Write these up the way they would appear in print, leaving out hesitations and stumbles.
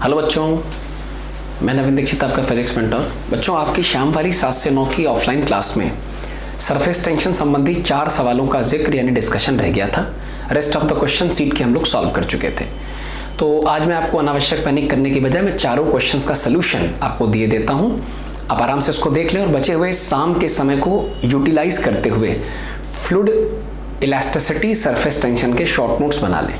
Hello बच्चों, मैं नवीन दीक्षित, आपका फिजिक्स मेंटर। बच्चों, आपकी शाम वाली 7 से 9 की ऑफलाइन क्लास में सरफेस टेंशन संबंधी 4 सवालों का जिक्र यानी डिस्कशन रह गया था। Rest of the question seat के हम लोग सॉल्व कर चुके थे। तो आज मैं आपको अनावश्यक पैनिक करने की बजाय मैं चारों क्वेश्चंस का सलूशन आपको दिए देता हूँ। आप आराम से उसको देख लें और बचे हुए शाम के समय को यूटिलाइज करते हुए फ्लूइड इलास्टिसिटी सरफेस टेंशन के शॉर्ट नोट्स बना लें।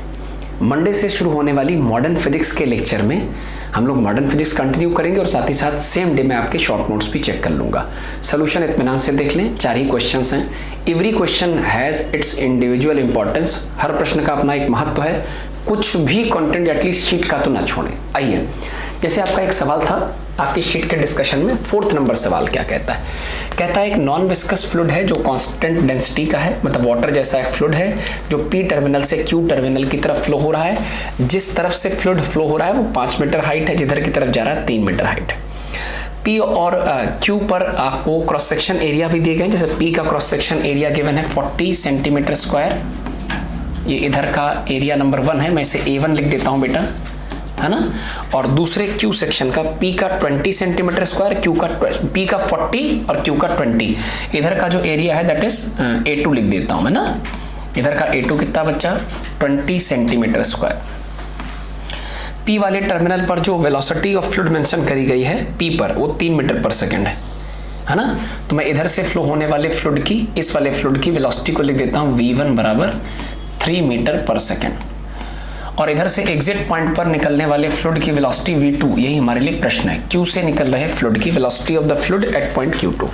मंडे से शुरू होने वाली मॉडर्न फिजिक्स के लेक्चर में हम लोग मॉडर्न फिजिक्स कंटिन्यू करेंगे और साथ ही साथ सेम डे में आपके शॉर्ट नोट्स भी चेक कर लूंगा। सॉल्यूशन इत्मीनान से देख लें, 4 ही क्वेश्चंस हैं। Every question has its individual importance. हर प्रश्न का अपना एक महत्व है। कुछ भी कंटेंट एटलीस्ट शीट का तो ना छोड़ें। आइए, जैसे आपका एक सवाल था आपकी शीट के डिस्कशन में, 4th नंबर सवाल क्या कहता है? कहता है एक नॉन विस्कस फ्लूइड है जो कांस्टेंट डेंसिटी का है, मतलब वाटर जैसा एक फ्लूइड है जो P टर्मिनल से Q टर्मिनल की तरफ फ्लो हो रहा है। जिस तरफ से फ्लूइड फ्लो हो रहा है वो 5 मीटर हाइट है, जिधर की तरफ जा रहा है 3 मीटर हाइट है। P और Q पर आपको क्रॉस सेक्शन एरिया भी दिए गए हैं। जैसे P का क्रॉस सेक्शन एरिया गिवन है 40 सेंटीमीटर स्क्वायर। ये इधर का एरिया नंबर 1 है, मैं इसे A1 लिख देता हूं बेटा, है ना। और दूसरे Q सेक्शन का P का 20 सेंटीमीटर स्क्वायर, P का 40 और Q का 20। इधर का जो एरिया है दैट इज A2 लिख देता हूं मैं ना। इधर का A2 कितना बच्चा? 20 सेंटीमीटर स्क्वायर। P वाले टर्मिनल पर जो वेलोसिटी ऑफ फ्लूइड मेंशन करी गई है P पर, वो 3 मीटर पर सेकेंड है ना। तो मैं इधर से फ्लो होने वाले फ्लूइड की, इस वाले फ्लूइड की वेलोसिटी को लिख देता हूं V1 बराबर 3 मीटर पर सेकेंड। और इधर से एग्जिट पॉइंट पर निकलने वाले फ्लूइड की वेलोसिटी V2, यही हमारे लिए प्रश्न है। Q से निकल रहे फ्लूइड की velocity of the fluid at point Q2।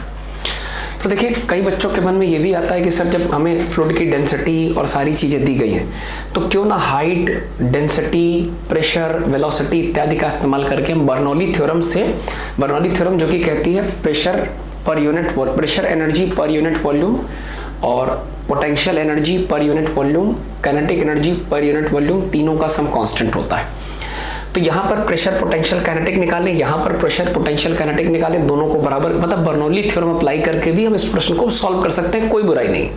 तो देखिए, कई बच्चों के मन में ये भी आता है कि सर जब हमें फ्लूइड की डेंसिटी और सारी चीजें दी गई हैं तो क्यों ना हाइट, डेंसिटी, प्रेशर, वेलोसिटी इत्यादि का इस्तेमाल करके हम बर्नौली थ्योरम जो कि कहती है pressure per unit, pressure energy per unit volume और potential energy per unit volume, kinetic energy per unit volume, तीनों का सम कांस्टेंट होता है। तो यहाँ पर प्रेशर पोटेंशियल काइनेटिक निकालें, यहाँ पर प्रेशर पोटेंशियल काइनेटिक निकालें, दोनों को बराबर, मतलब बर्नौली थ्योरम अप्लाई करके भी हम इस प्रश्न को सॉल्व कर सकते हैं, कोई बुराई नहीं।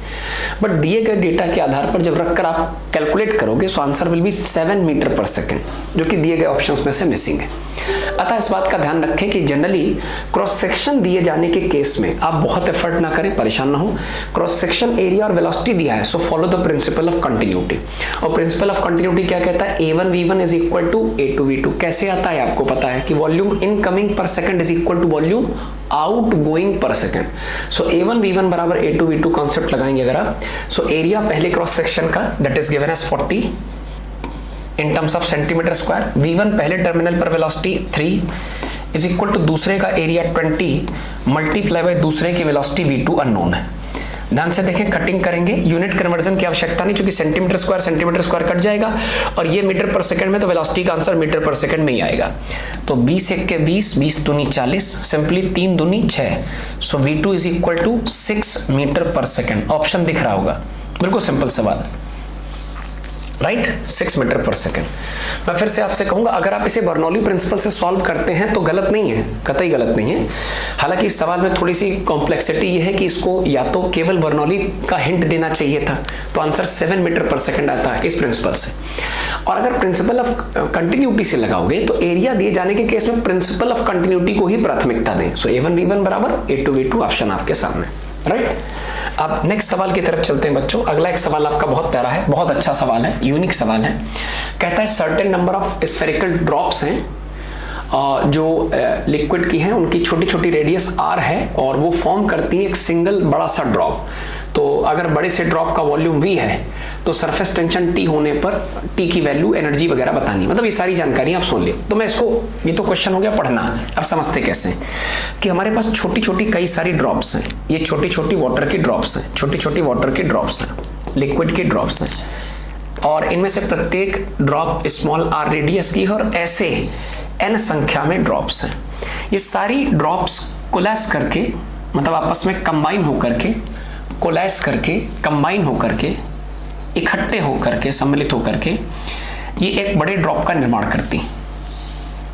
बट दिए गए डेटा के आधार पर जब रखकर आप कैलकुलेट करोगे so answer will be 7 metre per second, जो कि दिए गए ऑप्शंस में से मिसिंग है। अतः इस बात का ध्यान रखें कि जनरली क्रॉस सेक्शन दिए जाने के केस में आप बहुत एफर्ट ना करें, परेशान ना हो। क्रॉस सेक्शन एरिया और वेलोसिटी दिया है, so follow the principle of continuity. और प्रिंसिपल ऑफ कंटिन्यूटी क्या कहता है? A1 V1 is equal to A2 V2। कैसे आता है आपको पता है कि volume incoming per second is equal to volume outgoing per second. So A1 V1 बराबर A2 V2 कॉन्सेप्ट लगाएंगे अगर आप। सो एरिया पहले क्रॉस सेक्शन का that is given as 40 in terms of centimetre square. V1 पहले terminal पर velocity 3 is equal to दूसरे का एरिया 20 मल्टीप्लाई बाय दूसरे की वेलोसिटी V2 अननोन है। ध्यान से देखें, कटिंग करेंगे, यूनिट कन्वर्जन की आवश्यकता नहीं, क्योंकि सेंटीमीटर स्क्वायर कट जाएगा और ये मीटर पर सेकंड में, तो वेलोसिटी का आंसर मीटर पर सेकंड में ही आएगा। तो 20 एक के 20, 20 दूनी 40, सिंपली 3 दूनी 6। So V2 is equal to 6 metre per second. Option दिख रहा होगा, बिल्कुल सिंपल सवाल, राइट, 6 मीटर पर सेकेंड। मैं फिर से आपसे कहूंगा, अगर आप इसे बर्नौली प्रिंसिपल से सॉल्व करते हैं तो गलत नहीं है, कतई गलत नहीं है। हालांकि इस सवाल में थोड़ी सी कॉम्प्लेक्सिटी ये है कि इसको या तो केवल बर्नौली का हिंट देना चाहिए था, तो आंसर 7 मीटर पर सेकेंड आता है इस प्रिंसिपल से। और अगर प्रिंसिपल ऑफ कंटिन्यूटी से लगाओगे तो एरिया दिए जाने के केस में प्रिंसिपल ऑफ कंटिन्यूटी को ही प्राथमिकता दें। सो A1 V1 बराबर A2 V2 ऑप्शन आपके सामने, राइट। अब नेक्स्ट सवाल की तरफ चलते हैं बच्चों। अगला एक सवाल आपका बहुत प्यारा है, बहुत अच्छा सवाल है, यूनिक सवाल है। कहता है certain number of spherical drops हैं जो लिक्विड की हैं, उनकी छोटी छोटी रेडियस R है और वो फॉर्म करती है एक सिंगल बड़ा सा ड्रॉप। तो अगर बड़े से ड्रॉप का वॉल्यूम V है तो सरफेस टेंशन T होने पर T की वैल्यू, एनर्जी वगैरह बतानी, मतलब ये सारी जानकारी आप सुन लिए। तो मैं इसको, ये तो क्वेश्चन हो गया पढ़ना, अब समझते कैसे कि हमारे पास छोटी छोटी कई सारी ड्रॉप्स हैं। ये छोटी छोटी वाटर की ड्रॉप्स हैं, छोटी छोटी वाटर की ड्रॉप्स हैं, लिक्विड की ड्रॉप्स हैं, और इनमें से प्रत्येक ड्रॉप स्मॉल r रेडियस की है और ऐसे n संख्या में ड्रॉप्स हैं। ये सारी ड्रॉप्स कोलैस करके, मतलब आपस में कंबाइन होकर के, कोलैस करके, कंबाइन होकर के, इकट्ठे होकर के, सम्मिलित होकर के ये एक बड़े ड्रॉप का निर्माण करती।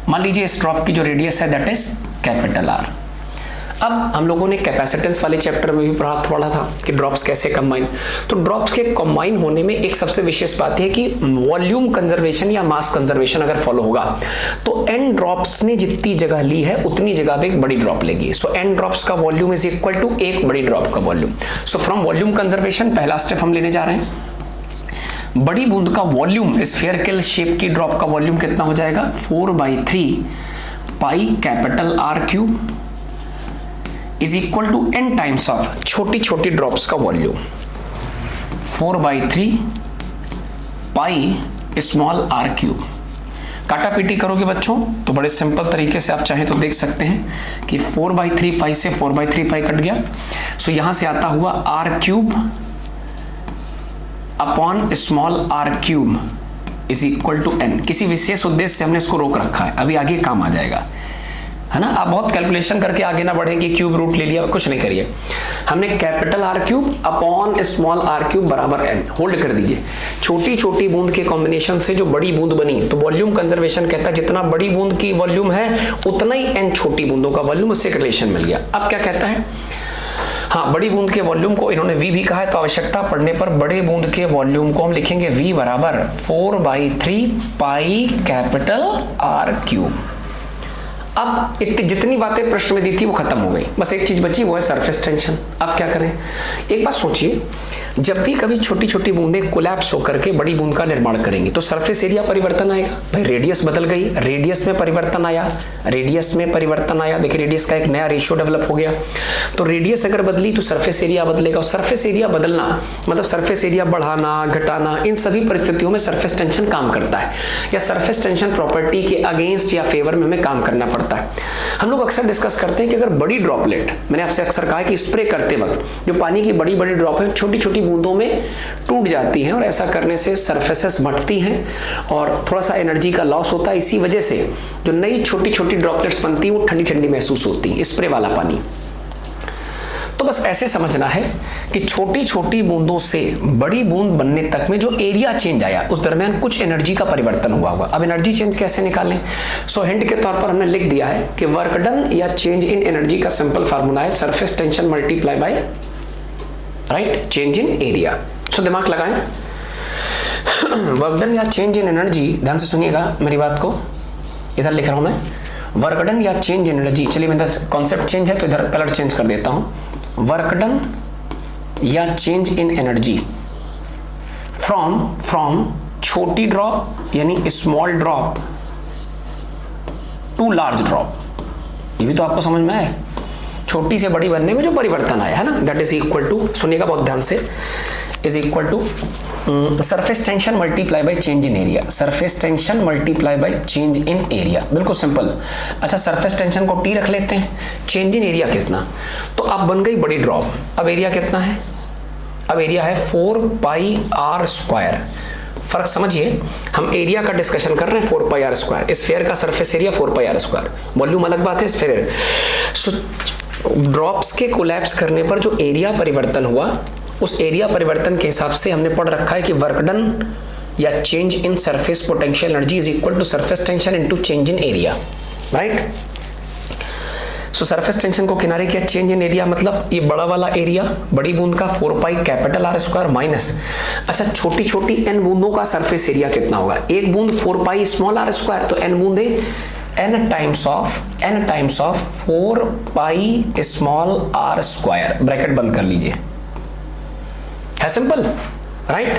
मान लीजिए इस ड्रॉप की जो रेडियस है दैट इज कैपिटल R। अब हम लोगों ने कैपेसिटेंस वाले चैप्टर में भी पढ़ा था कि ड्रॉप्स कैसे कंबाइन। तो ड्रॉप्स के कंबाइन होने में एक सबसे विशेष बात है कि वॉल्यूम कंजर्वेशन या मास कंजर्वेशन अगर फॉलो होगा तो एन ड्रॉप्स ने जितनी जगह ली है उतनी जगह पे एक बड़ी ड्रॉप लेगी। सो एन ड्रॉप्स का वॉल्यूम इज इक्वल टू एक बड़ी ड्रॉप का volume. So from volume conservation पहला स्टेप हम लेने जा रहे हैं। बड़ी बूंद का वॉल्यूम, स्फेरिकल शेप की ड्रॉप का वॉल्यूम कितना हो जाएगा, 4/3 pi capital R cube is equal to n times of छोटी छोटी ड्रॉप्स का volume, 4/3 pi small r cube. काटा पीटी करोगे बच्चों तो बड़े सिंपल तरीके से आप चाहें तो देख सकते हैं कि 4/3 पाई से 4/3 पाई कट गया। सो यहां से आता हुआ R cube upon small r cube is equal to n। किसी विशेष उद्देश्य से हमने इसको रोक रखा है, अभी आगे काम आ जाएगा, है ना। आप बहुत कैलकुलेशन करके आगे ना बढ़ेंगे, क्यूब रूट ले लिया, कुछ नहीं करिए। हमने capital R cube upon small r cube बराबर n होल्ड कर दीजिए। छोटी छोटी बूंद के कॉम्बिनेशन से जो बड़ी बूंद बनी है, तो वॉल्यूम कंजर्वेशन कहता है जितना बड़ी बूंद की वॉल्यूम है उतना ही n छोटी बूंदों का वॉल्यूम, उससे रिलेशन मिल गया। अब क्या कहता है, हाँ, बड़ी बूंद के वॉल्यूम को इन्होंने v भी कहा है, तो आवश्यकता पड़ने पर बड़े बूंद के वॉल्यूम को हम लिखेंगे v बराबर 4/3 पाई कैपिटल आर क्यूब। अब इतनी जितनी बातें प्रश्न में दी थी वो खत्म हो गई, बस एक चीज बची, वो है सरफेस टेंशन। अब क्या करें, एक बात सोचिए, जब भी कभी छोटी छोटी बूंदें कोलैप्स होकर के बड़ी बूंद का निर्माण करेंगी तो सरफेस एरिया परिवर्तन आएगा। भाई रेडियस बदल गई, रेडियस में परिवर्तन आया, रेडियस में परिवर्तन आया। देखिए रेडियस का एक नया रेशियो डेवलप हो गया, तो रेडियस अगर बदली तो सरफेस एरिया बदलेगा। और सरफेस एरिया बदलना मतलब सरफेस एरिया बढ़ाना घटाना, इन सभी परिस्थितियों में सरफेस टेंशन काम करता है, या सरफेस टेंशन प्रॉपर्टी के अगेंस्ट या फेवर में हमें काम करना पड़ता है। हम लोग अक्सर डिस्कस करते हैं कि अगर बड़ी ड्रॉपलेट, मैंने आपसे अक्सर कहा कि स्प्रे करते वक्त जो पानी की बड़ी बड़ी ड्रॉप है छोटी छोटी बूंदों में टूट जाती हैं, और ऐसा करने से सरफेसेस मटती हैं और थोड़ा सा एनर्जी का लॉस होता है। इसी वजह से जो नई छोटी छोटी ड्रॉपलेट्स बनती हैं वो ठंडी ठंडी महसूस होती हैं, स्प्रे वाला पानी। तो बस ऐसे समझना है कि छोटी छोटी बूंदों से बड़ी बूंद बनने तक में जो एरिया चेंज आया उस दरमियान कुछ एनर्जी का परिवर्तन हुआ होगा। अब एनर्जी चेंज कैसे निकालें, सो हिंट के तौर पर हमने लिख दिया है कि वर्क डन या चेंज इन एनर्जी का सिंपल फार्मूला है surface tension multiply by right change in area. So दिमाग लगाएं, वर्क डन या चेंज इन एनर्जी, ध्यान से सुनिएगा मेरी बात को, इधर लिख रहा हूं मैं, वर्क डन या चेंज इन एनर्जी। चलिए मेरा कॉन्सेप्ट चेंज है तो इधर कलर चेंज कर देता हूं, वर्क डन या चेंज इन एनर्जी फ्रॉम छोटी ड्रॉप यानी small drop to large drop. ये भी तो आपको समझ में आया, छोटी से बड़ी बनने में जो परिवर्तन आया है ना, दैट इज इक्वल टू, सुनिएगा बहुत ध्यान से, is equal to surface tension multiply by change in area. Surface tension multiply by change in area, बिल्कुल सिंपल। अच्छा सरफेस टेंशन को टी रख लेते हैं, चेंज इन एरिया कितना, तो अब बन गई बड़ी ड्रॉप। अब एरिया कितना है, अब एरिया है 4πr²। फर्क समझिए, हम एरिया का डिस्कशन कर रहे हैं 4πr², स्फीयर का सरफेस एरिया 4πr², वॉल्यूम अलग बात है, स्फीयर। सो ड्रॉप्स के कोलैप्स करने पर जो एरिया परिवर्तन हुआ उस एरिया परिवर्तन के हिसाब से हमने पढ़ रखा है कि वर्क डन या change in surface potential energy is equal to surface tension into change in area, right. So surface tension को किनारे किया, चेंज इन एरिया मतलब ये बड़ा वाला एरिया बड़ी बूंद का 4π कैपिटल R² माइनस, अच्छा छोटी छोटी n बूंदों का सरफेस एरिया कितना होगा, एक बूंद 4π स्मॉल R², तो n बूंदे n times of 4π small R², bracket बंद कर लीजिए, है simple, right.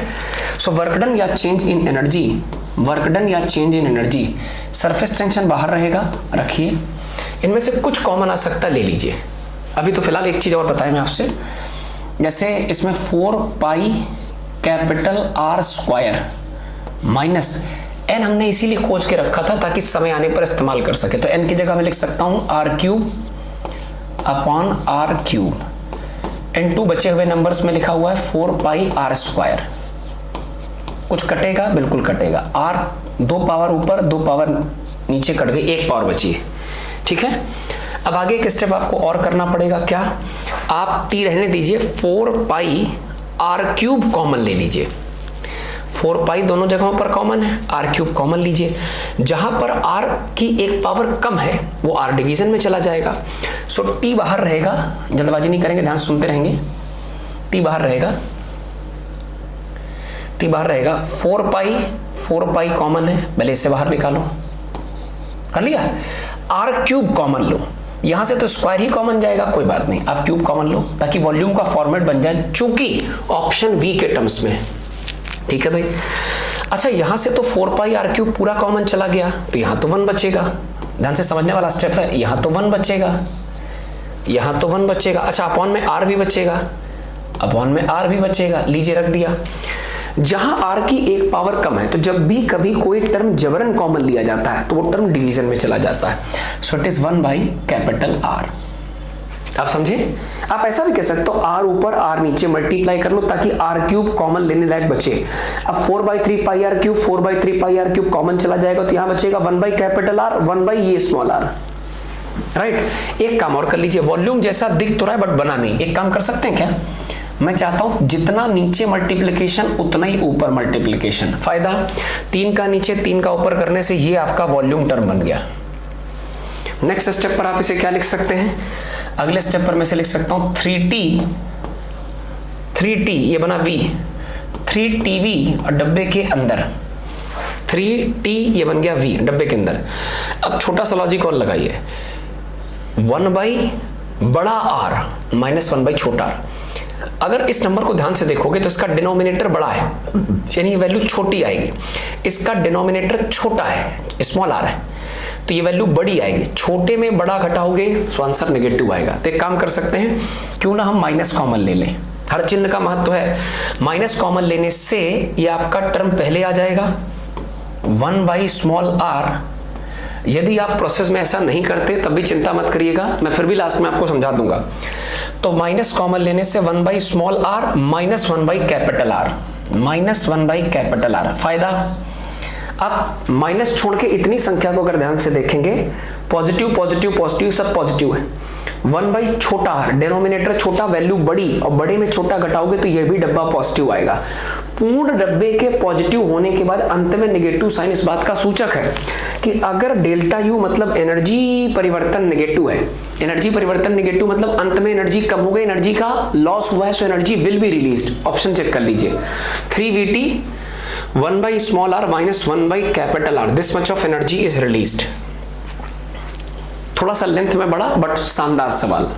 So work done या change in energy, work done या change in energy, surface tension बाहर रहेगा, रखिए, इनमें से कुछ कॉमन आ सकता ले लीजिए। अभी तो फिलहाल एक चीज और बताएं मैं आपसे, जैसे इसमें 4π कैपिटल R² माइनस n हमने इसीलिए खोज के रखा था ताकि समय आने पर इस्तेमाल कर सके, तो n की जगह मैं लिख सकता हूं R³ अपॉन R³, n2 बचे हुए नंबर्स में लिखा हुआ है 4πr²। कुछ कटेगा, बिल्कुल कटेगा, r 2 पावर ऊपर 2 पावर नीचे कट गई, 1 पावर बची है, ठीक है। अब आगे एक स्टेप आपको और करना पड़ेगा, क्या, आप t रहने दीजिए, 4πr³ कॉमन ले लीजिए, 4 पाई दोनों जगहों पर कॉमन है, आर क्यूब कॉमन लीजिए। जहां पर आर की एक पावर कम है वो आर डिवीजन में चला जाएगा। सो टी बाहर रहेगा, जल्दबाजी नहीं करेंगे, ध्यान सुनते रहेंगे। टी बाहर रहेगा, टी बाहर रहेगा। 4 पाई कॉमन है, पहले इसे बाहर निकालो, कर लिया। आर क्यूब कॉमन लो, यहां से तो स्क्वायर ही कॉमन जाएगा, कोई बात नहीं, आप क्यूब कॉमन लो ताकि वॉल्यूम का फॉर्मेट बन जाए, चूंकि ऑप्शन बी के टर्म्स में। ठीक है भाई। अच्छा, यहां से तो 4 पाई आर क्यूब पूरा कॉमन चला गया, तो यहां तो 1 बचेगा। ध्यान से समझने वाला स्टेप है, यहां तो 1 बचेगा, यहां तो 1 बचेगा। अच्छा, अपॉन में आर भी बचेगा, अपॉन में आर भी बचेगा, लीजिए रख दिया। जहां आर की एक पावर कम है तो जब भी कभी कोई टर्म जबरन कॉमन लिया जाता है तो वो टर्म डिवीजन में चला जाता है। So it is 1 by capital are. आप समझे? आप ऐसा भी कह सकते हो, आर ऊपर आर नीचे मल्टीप्लाई कर लो ताकि आर क्यूब कॉमन लेने लायक बचे। अब 4/3 pi R cube, 4/3 pi R cube common चला जाएगा तो यहां बचेगा 1 बाई कैपिटल आर, 1 बाई ये स्मॉल आर। राइट। एक काम और कर लीजिए, वॉल्यूम जैसा दिख तो रहा है बट बना नहीं। एक काम कर सकते हैं क्या, मैं चाहता हूं जितना नीचे मल्टीप्लिकेशन उतना ही ऊपर मल्टीप्लिकेशन। फायदा 3 का नीचे 3 का ऊपर करने से ये आपका वॉल्यूम टर्म बन गया। नेक्स्ट स्टेप पर आप इसे क्या लिख सकते हैं, अगले स्टेप पर मैं इसे लिख सकता हूं 3t ये बना v, 3tv और डब्बे के अंदर 3t ये बन गया v डब्बे के अंदर। अब छोटा सा लॉजिक और लगाइए, 1 बाई बड़ा r माइनस 1 बाई छोटा r। अगर इस नंबर को ध्यान से देखोगे तो इसका डिनोमिनेटर बड़ा है, यानी वैल्यू छोटी आएगी। इसका डिनोमिनेटर छोटा है, स्मॉल r है, तो ये वैल्यू बड़ी आएगी। छोटे में बड़ा घटाओगे तो आंसर नेगेटिव आएगा। तो एक काम कर सकते हैं, क्यों ना हम माइनस कॉमन ले लें, हर चिन्ह का महत्व है। माइनस कॉमन लेने से ये आपका टर्म पहले आ जाएगा 1 बाई स्मॉल r। यदि आप प्रोसेस में ऐसा नहीं करते तब भी चिंता मत करिएगा, मैं फिर भी लास्ट में आपको समझा दूंगा। तो माइनस कॉमन लेने से 1 by small r minus 1 by capital r, minus 1 by capital r। फायदा, आप माइनस छोड़ के इतनी संख्या को अगर ध्यान से देखेंगे, पॉजिटिव पॉजिटिव पॉजिटिव सब पॉजिटिव है। 1 बाई छोटा, डिनोमिनेटर छोटा, वैल्यू बड़ी, और बड़े में छोटा घटाओगे तो ये भी डब्बा पॉजिटिव आएगा। पूर्ण डब्बे के पॉजिटिव होने के बाद अंत में नेगेटिव साइन इस बात का सूचक है कि अगर डेल्टा यू मतलब एनर्जी परिवर्तन नेगेटिव है, एनर्जी परिवर्तन नेगेटिव मतलब अंत में एनर्जी कम हो गई, एनर्जी का लॉस हुआ है, so energy will be released. Option check कर लीजिए, 3vt 1 by small r minus 1 by capital r, this much of energy is released. थोड़ा सा लेंथ में बड़ा बट शानदार सवाल,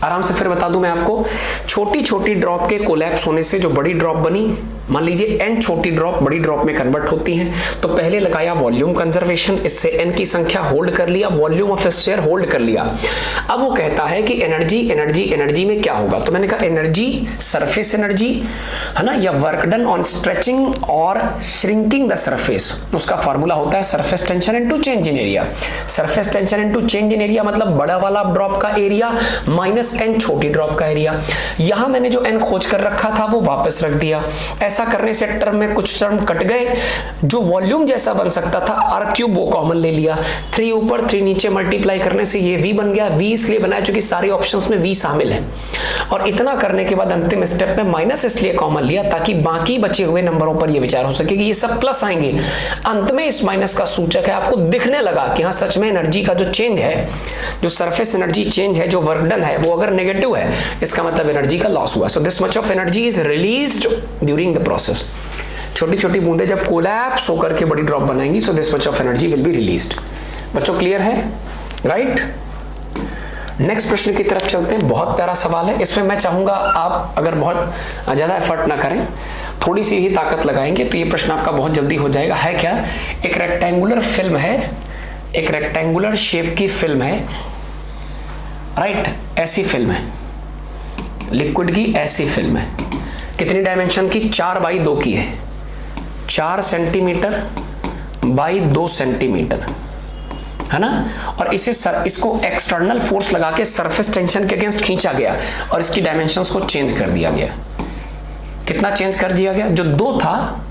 आराम से फिर बता दूं मैं आपको। छोटी छोटी ड्रॉप के कोलैप्स होने से जो बड़ी ड्रॉप बनी, मान लीजिए n छोटी ड्रॉप बड़ी ड्रॉप में कन्वर्ट होती हैं, तो पहले लगाया वॉल्यूम कंजर्वेशन, इससे n की संख्या होल्ड कर लिया, वॉल्यूम ऑफ स्फीयर होल्ड कर लिया। अब वो कहता है कि एनर्जी एनर्जी एनर्जी में क्या होगा, तो मैंने कहा एनर्जी सरफेस एनर्जी है ना, या वर्क डन ऑन स्ट्रेचिंग और श्रिंकिंग द सरफेस, उसका फॉर्मूला होता है surface tension into change in area. Surface tension into change in area मतलब बड़ा वाला ड्रॉप का एरिया माइनस n छोटी ड्रॉप का एरिया। यहां मैंने जो n खोज कर रखा था वो वापस रख दिया। ऐसा करने से टर्म में कुछ टर्म कट गए, जो वॉल्यूम जैसा बन सकता था r क्यूब वो कॉमन ले लिया। 3 ऊपर 3 नीचे मल्टीप्लाई करने से ये v बन गया। v इसलिए बनाया क्योंकि सारे ऑप्शंस में v शामिल है, और इतना करने के बाद अंतिम स्टेप में माइनस इसलिए कॉमन लिया ताकि बाकी बचे हुए नंबरों पर यह विचार हो सके कि ये सब प्लस आएंगे। अंत में इस माइनस का सूचक है, आपको दिखने लगा कि हाँ सच में एनर्जी का जो चेंज है, जो सरफेस एनर्जी चेंज है, जो वर्क डन है, वो अगर नेगेटिव है इसका मतलब एनर्जी का लॉस हुआ। So this much of energy is released during the process. छोटी छोटी बूंदें जब कोलैप्स होकर के बड़ी ड्रॉप बनाएंगी, so this much of energy will be released. बच्चों क्लियर है? राइट। नेक्स्ट प्रश्न की तरफ चलते हैं। बहुत प्यारा सवाल है, इसमें मैं चाहूंगा आप अगर बहुत ज्यादा एफर्ट ना करें, थोड़ी सी ही ताकत लगाएंगे तो ये प्रश्न आपका बहुत जल्दी हो जाएगा। है क्या? एक रेक्टेंगुलर फिल्म है, एक रेक्टेंगुलर शेप की फिल्म है, राइट, ऐसी फिल्म है, लिक्विड की ऐसी फिल्म है। कितनी डायमेंशन की? 4/2 की है, 4 सेंटीमीटर बाई 2 सेंटीमीटर है ना। और इसको एक्सटर्नल फोर्स लगा के सरफेस टेंशन के अगेंस्ट खींचा गया और इसकी डायमेंशंस को चेंज कर दिया गया। कितना चेंज कर दिया गया? जो 2 था,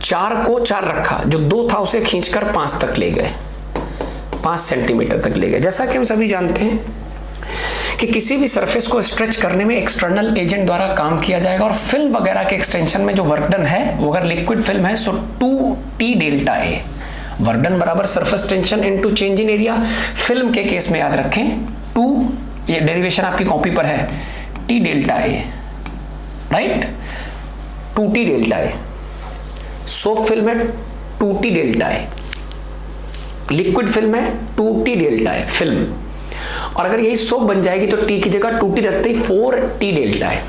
4 को 4 रखा, जो 2 था उसे खींचकर 5 तक ले गए, 5 सेंटीमीटर तक ले गए। जैसा कि हम सभी जानते हैं कि किसी भी सरफेस को स्ट्रेच करने में एक्सटर्नल एजेंट द्वारा काम किया जाएगा और फिल्म वगैरह के एक्सटेंशन में जो वर्क डन है वो अगर लिक्विड फिल्म है सो 2T delta A, work done बराबर surface tension into change in area. Film के केस में याद रखें 2, ये डेरिवेशन आपकी कॉपी पर है, T delta A, right, 2T delta A. Soap film है 2T delta A, liquid film है 2T डेल्टा है फिल्म, और अगर यही सोप बन जाएगी तो T की जगह 2T रखते ही 4T डेल्टा है।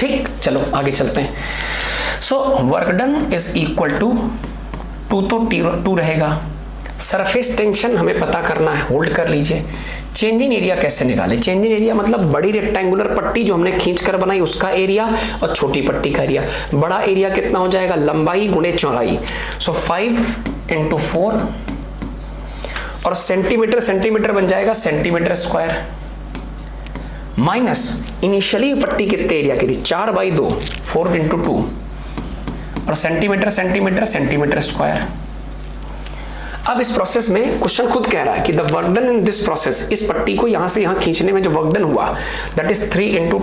ठीक, चलो आगे चलते हैं। So work done is equal to 2 तो 2 रहेगा। सरफेस टेंशन हमें पता करना है, होल्ड कर लीजिए। चेंज इन एरिया कैसे निकाले? चेंज इन एरिया मतलब बड़ी रेक्टेंगुलर पट्टी जो हमने खींच कर बनाई उसका एरिया और छोटी पट्टी का एरिया। बड़ा एरिया कितना हो जाएगा? लंबाई गुणे चौड़ाई। सो 5 × 4 और सेंटीमीटर, सेंटीमीटर बन जाएगा सेंटीमीटर स्क्वायर, माइनस इनिशियली पट्टी कितने एरिया की थी? 4/2, 4 × 2 और सेंटीमीटर सेंटीमीटर सेंटीमीटर स्क्वायर। अब इस प्रोसेस में क्वेश्चन खुद कह रहा है कि the work done in this process, इस पट्टी को यहां से यहां खींचने में जो वर्क डन हुआ that is 3 ×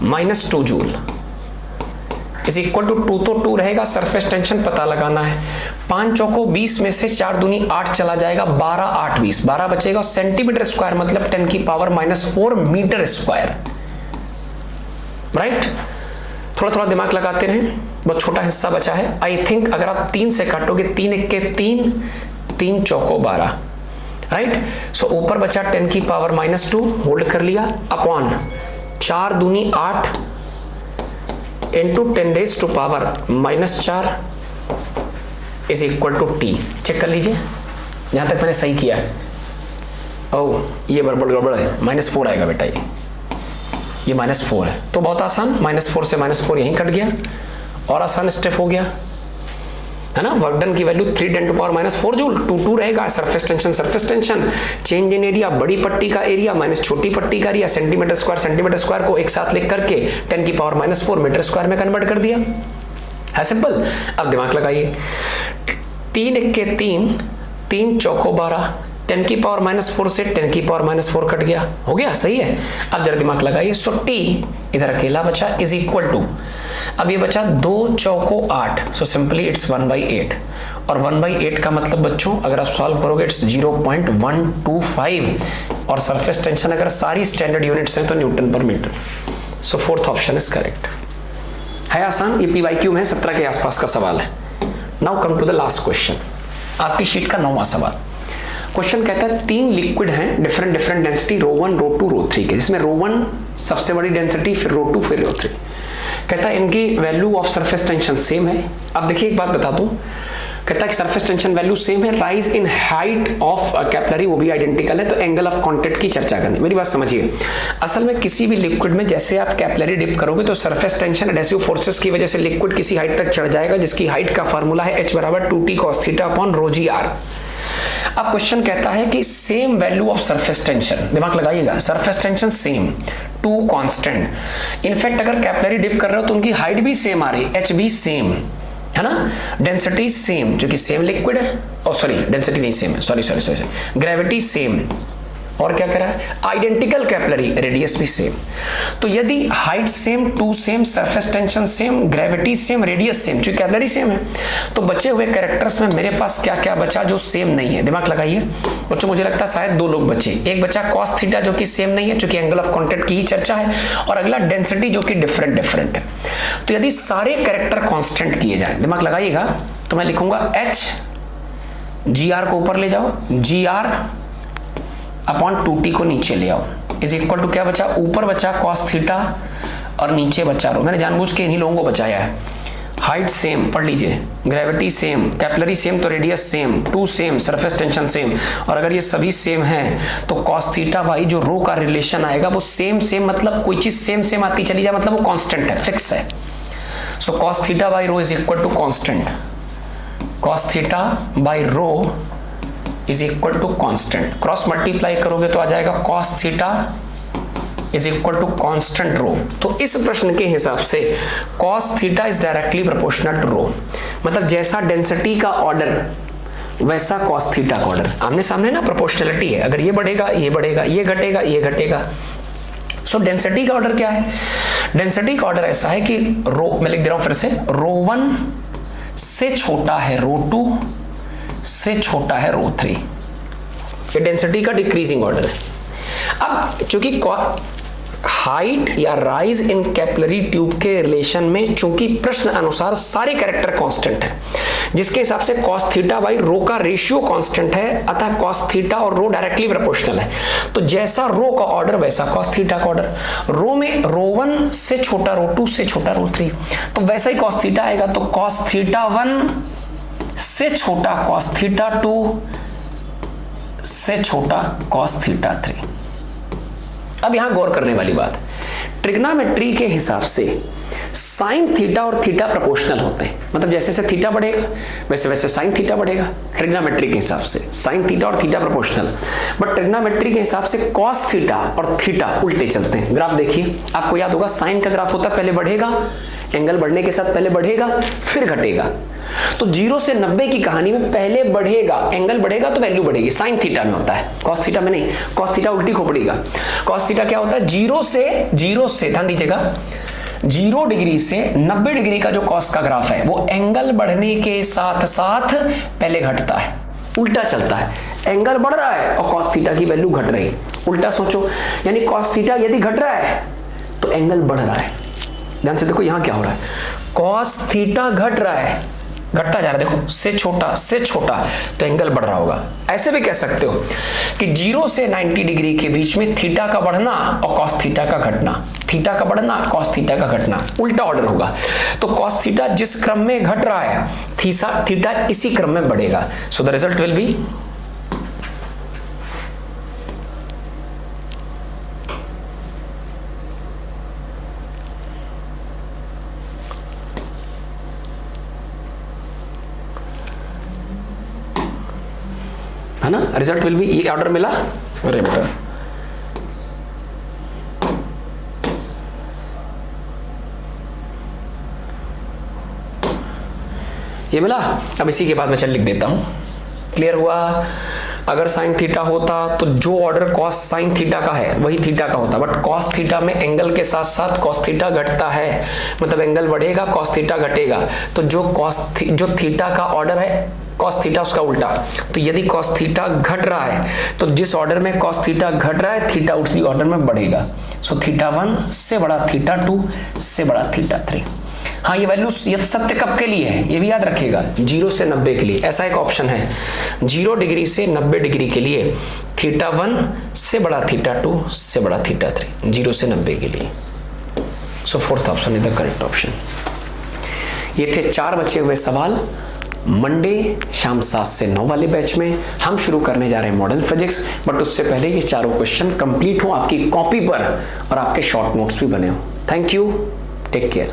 10⁻⁻2 joule is equal to 2 तो 2 रहेगा। सरफेस टेंशन पता लगाना है। 5 चौको 20 में से 4 दूनी 8 चला जाएगा, 12 8 20, 12 बचेगा। सेंटीमीटर स्क्वायर मतलब 10⁻⁻4 मीटर स्क्वायर, राइट। थोड़ा थोड़ा दिमाग लगाते रहें, बहुत छोटा हिस्सा बचा है। आई थिंक अगर आप 3 से काटोगे, 3 × 1 3, 3 चौको 12, राइट। सो ऊपर बचा 10⁻⁻2, होल्ड कर लिया, अपॉन 4 दूनी 8 into 10⁻⁻4 is equal to T। चेक कर लीजिए यहां तक मैंने सही किया है। ओह ये गड़बड़ है, -4 आएगा बेटा, ये -4 है। तो बहुत आसान, -4 से -4 यहीं कट गया और आसान स्टेप हो गया, है ना। वर्क डन की वैल्यू 3 × 10⁻⁴ जूल, 2 रहेगा। Surface tension change in area, बड़ी पट्टी का एरिया माइनस छोटी पट्टी का एरिया, सेंटीमीटर स्क्वायर को एक साथ लिख करके 10⁻⁻4 मीटर स्क्वायर में कन्वर्ट कर दिया है। सिंपल। अब दिमाग लगाइए, 3 × 1 3, 3 चौको 12, 10⁻⁻4 से 10⁻⁻4 कट गया, हो गया, सही है। अब जरा दिमाग लगाइए। सो T इधर अकेला बचा इज इक्वल टू, अब ये बचा 2 चौको 8, सो सिंपली इट्स 1/8, और 1/8 का मतलब बच्चों अगर आप सॉल्व करोगे इट्स 0.125, और सरफेस टेंशन अगर सारी स्टैंडर्ड यूनिट्स हैं तो newton per metre. So 4th option is correct. है आसान, ये PYQ में 17 के आसपास का सवाल है। Now come to the last question, आपकी शीट का 9वां सवाल। क्वेश्चन कहता है 3 लिक्विड हैं डिफरेंट डेंसिटी ρ1 ρ2 ρ3 के, जिसमें ρ1 सबसे बड़ी डेंसिटी, फिर ρ2 फिर ρ3। कहता है इनकी value of surface tension same है। अब देखिए एक बात बता दूं, कहता है कि सरफेस टेंशन वैल्यू सेम है, rise in height of capillary वो भी आइडेंटिकल है, तो एंगल ऑफ कांटेक्ट की चर्चा करनी। मेरी बात समझिए, असल में किसी भी लिक्विड में जैसे आप कैपिलरी डिप करोगे तो सरफेस टेंशन एडहेसिव फोर्सेस की वजह से लिक्विड किसी हाइट तक चढ़ जाएगा, जिसकी हाइट का फार्मूला है H = 2T cos θ/ρgr। अब क्वेश्चन कहता है कि same value of surface tension, दिमाग लगाइएगा, surface tension same, 2 constant. In fact अगर कैपिलरी डिप कर रहे हो तो उनकी हाइट भी सेम आ रही, H भी सेम है ना, डेंसिटी सेम, जो कि सेम लिक्विड है, और सॉरी डेंसिटी नहीं सेम है, सॉरी ग्रेविटी सेम, और क्या कह रहा है, आइडेंटिकल कैपिलरी, रेडियस भी सेम। तो यदि height same, 2 same, surface tension same, gravity same, radius same, जो कैपिलरी सेम है, तो बचे हुए कैरेक्टर्स में मेरे पास क्या क्या बचा जो सेम नहीं है? दिमाग लगाइए बच्चों, मुझे लगता है शायद 2 लोग बचे। एक बचा cos थीटा जो कि सेम नहीं है, जो कि एंगल ऑफ कांटेक्ट की ही चर्चा है, और अगला डेंसिटी जो कि डिफरेंट है। तो यदि सारे कैरेक्टर कांस्टेंट किए जाए, दिमाग लगाइएगा, तो मैं लिखूंगा H, GR को ऊपर ले जाओ, GR अपॉन 2T को नीचे ले आओ, इज इक्वल टू क्या बचा? ऊपर बचा cos थीटा और नीचे बचा रो। मैंने जानबूझ के इन्हीं लोगों को बचाया है। हाइट सेम, पढ़ लीजिए, ग्रेविटी सेम, कैपिलरी सेम तो radius same, 2 same, surface tension same, और अगर ये सभी सेम हैं तो cos थीटा बाई जो रो का रिलेशन आएगा वो सेम मतलब कोई चीज सेम आती चली जाए मतलब वो कांस्टेंट है, फिक्स है। So cos theta by rho is equal to constant, cos theta by rho is equal to constant. Cross multiply करोगे तो आ जाएगा cos theta is equal to constant rho. तो इस प्रश्न के हिसाब से cos theta is directly proportional to rho, मतलब जैसा डेंसिटी का ऑर्डर वैसा कॉस थीटा का ऑर्डर। आमने सामने ना प्रोपोर्शनलिटी है, अगर ये बढ़ेगा ये बढ़ेगा, ये घटेगा ये घटेगा। सो डेंसिटी का ऑर्डर क्या है? डेंसिटी का ऑर्डर ऐसा है कि रो, मैं लिख दे रहा हूं फिर से, रो 1 से छोटा है रो 2 से छोटा है रो 3। ये डेंसिटी का डिक्रीजिंग ऑर्डर है। अब चूंकि हाइट या राइज इन कैपिलरी ट्यूब के रिलेशन में चूंकि प्रश्न अनुसार सारे कैरेक्टर कांस्टेंट है, जिसके हिसाब से cos थीटा बाई रो का रेशियो कांस्टेंट है, अतः cos थीटा और रो डायरेक्टली प्रोपोर्शनल है। तो जैसा रो का ऑर्डर वैसा cos थीटा का ऑर्डर। रो में रो 1 से छोटा रो 2 से छोटा रो 3, तो वैसा ही cos थीटा आएगा। तो cos थीटा 1 से छोटा cos थीटा 2 से छोटा cos थीटा 3। अब यहां गौर करने वाली बात, ट्रिग्नोमेट्री के हिसाब से साइन थीटा और थीटा प्रोपोर्शनल होते हैं, मतलब जैसे जैसे थीटा बढ़ेगा वैसे वैसे साइन थीटा बढ़ेगा। ट्रिग्नोमेट्री के हिसाब से साइन थीटा और थीटा प्रोपोर्शनल, बट ट्रिग्नोमेट्री के हिसाब से कॉस थीटा और थीटा उल्टे चलते हैं। ग्राफ देखिए, आपको याद होगा साइन का ग्राफ होता है पहले बढ़ेगा, एंगल बढ़ने के साथ पहले बढ़ेगा फिर घटेगा। तो 0 से 90 की कहानी में पहले बढ़ेगा, एंगल बढ़ेगा तो वैल्यू बढ़ेगी। साइन थीटा में होता है, कॉस थीटा में नहीं। कॉस थीटा उल्टी खोपड़ेगा। कॉस थीटा क्या होता है? 0 से ध्यान दीजिएगा, 0 डिग्री से 90 डिग्री का जो कॉस का ग्राफ है वो एंगल बढ़ने के साथ साथ पहले घटता है, उल्टा चलता है। एंगल बढ़ रहा है और कॉस थीटा की वैल्यू घट रही है। उल्टा सोचो, यानी कॉस थीटा यदि घट रहा है तो एंगल बढ़ रहा है। ध्यान से देखो यहां क्या हो रहा है, कॉस थीटा घट रहा है, घटता जा रहा है, देखो से छोटा तो एंगल बढ़ रहा होगा। ऐसे भी कह सकते हो कि 0 से 90 डिग्री के बीच में थीटा का बढ़ना और कॉस थीटा का घटना, थीटा का बढ़ना कॉस थीटा का घटना, उल्टा ऑर्डर होगा। तो कॉस थीटा जिस क्रम में घट रहा है थीटा इसी क्रम में बढ़ेगा। So the result will be है ना, रिजल्ट विल बी, ये ऑर्डर मिला। अरे बेटा ये मिला। अब इसी के बाद मैं चल लिख देता हूं। क्लियर हुआ? अगर साइन थीटा होता तो जो ऑर्डर कॉस साइन थीटा का है वही थीटा का होता, बट कॉस थीटा में एंगल के साथ साथ कॉस थीटा घटता है, मतलब एंगल बढ़ेगा कॉस थीटा घटेगा। तो जो थीटा का ऑर्डर है कॉस थीटा उसका उल्टा। तो यदि कॉस थीटा घट रहा है तो जिस ऑर्डर में कॉस थीटा घट रहा है थीटा उसी ऑर्डर में बढ़ेगा। सो थीटा 1 से बड़ा थीटा 2 से बड़ा थीटा 3। हाँ, ये वैल्यू सत्य कब के लिए है ये भी याद रखिएगा, 0 से 90 के लिए। ऐसा एक ऑप्शन है 0 डिग्री से 90 डिग्री के लिए थीटा 1 से बड़ा थीटा 2 से बड़ा थीटा 3, 0 से 90 के लिए। So fourth option is the correct option. ये थे 4 बचे हुए सवाल। मंडे शाम 7 से 9 वाले बैच में हम शुरू करने जा रहे हैं मॉडर्न फिजिक्स, बट उससे पहले ये चारों क्वेश्चन कंप्लीट हो आपकी कॉपी पर और आपके शॉर्ट नोट्स भी बने हो। Thank you, take care.